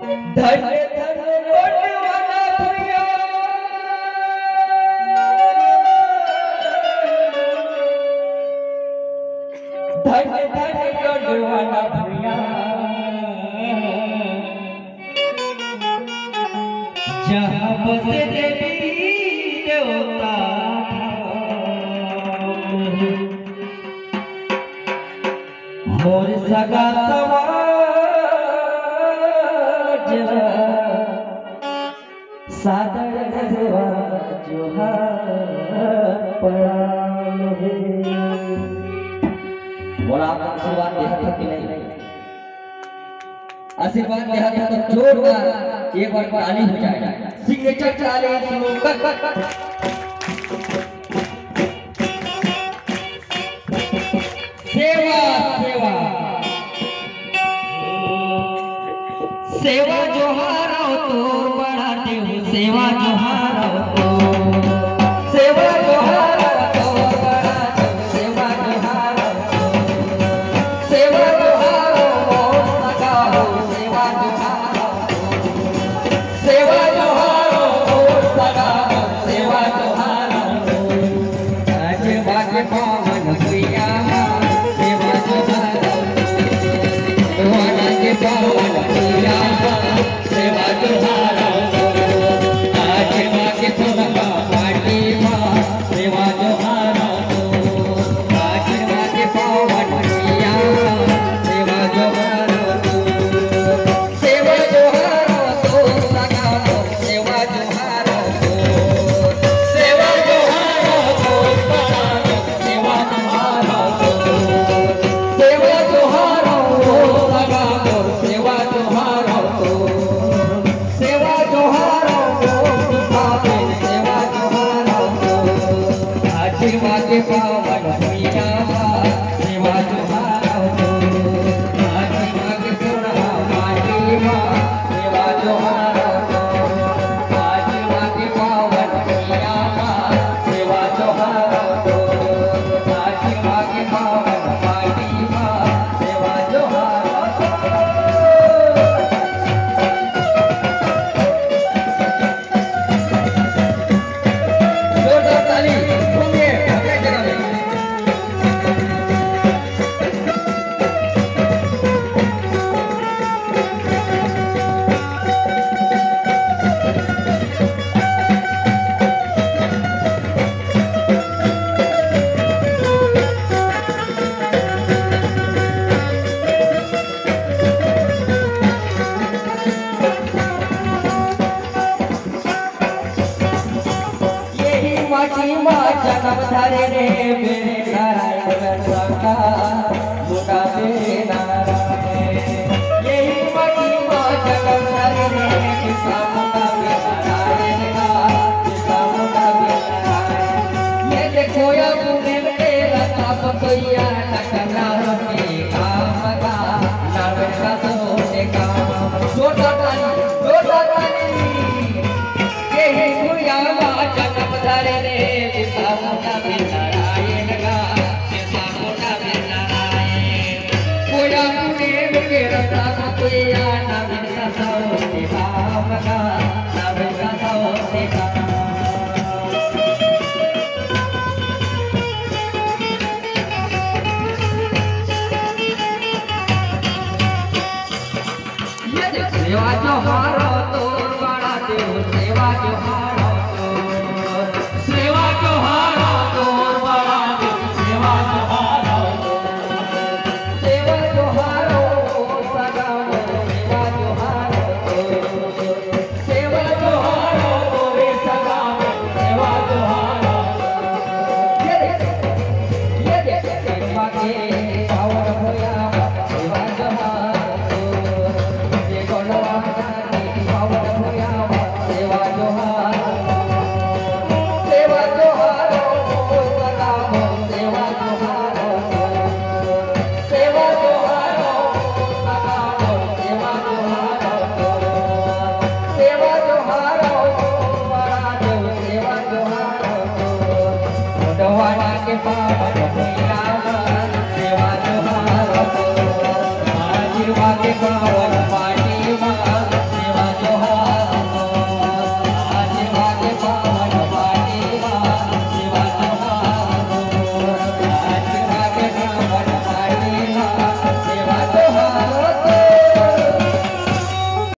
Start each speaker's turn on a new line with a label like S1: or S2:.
S1: धन्य धन्य लोटवाना भैया धन्य धन्य लोटवाना भैया जहाँ बसे देवी देवता मोर सगा समाज सादर सेवा जोहार प्रणाम है। बोला आप आशीर्वाद देहा था कि नहीं? आशीर्वाद देहा था तो जोरदार एक बार ताली हो जाए। सिग्नेचर चाले शुरू कर सेवा सेवा सेवा जोहारो तो बड़ा देव सेवा जोहारो तो सेवा जोहारो तो बड़ा देव सेवा जोहारो तो सेवा जोहारो मोर सगाओ सेवा जोहारो सेवा जोहारो मोर सगाओ सेवा जोहारो आज बाजे पावन प्रिया पावन प्रिया सेवा जोहारो आज माके सोनका पाटी मां सेवा जोहारो आज माके पावन प्रिया सेवा जोहारो सेवा जोहारो तो सगाओ सेवा जोहारो सेवा जोहारो तो सगाओ सेवा जोहारो सेवा जोहारो सगाओ सेवा जोहारो सेवा जोहारो सेवा जोहारो आशीर्वाद के पावन प्रिया सेवा जोहारो आशीर्वाद के सोना माटी मां सेवा जोहारो आशीर्वाद के पावन प्रिया सेवा जोहारो आशीर्वाद के पावन माटी मां सेवा जोहारो जन्म धरे रे मेरे नारायण सका मुना मेरे नारायण यही मटी माँ जन्म धरे रे किसा मुना मेरे नारायण का किसा मुना मेरे नारायण ये देखो या मुने मेरा ताप कोया नकला के काम का नारायण का सोने का छोटा ताली यही मुया माँ जन्म धरे रे सामुना में नारायण का सामुना में नारायण कोया पुणे के रता कोया नाम का सौते भाव का नाम का सौते का ये सेवा जोहारो तो बड़ा देव सेवा जोहारो सेवा जोहारो तो बड़ा देव सेवा जोहारो सेवा जोहारो सगाओ सेवा जोहारो सेवा जोहारो रे सगाओ सेवा जोहारो ये सेवा के पावन होया सेवा जोहारो ये गोलवा के पावन होया सेवा जोहारो सेवा जोहारो सगाओ सेवा जोहारो सेवा जोहारो सगाओ सेवा जोहारो सेवा जोहारो बड़ा देव सेवा जोहारो डवाना के पावन भैया सेवा जोहारो आशीर्वाद के पावन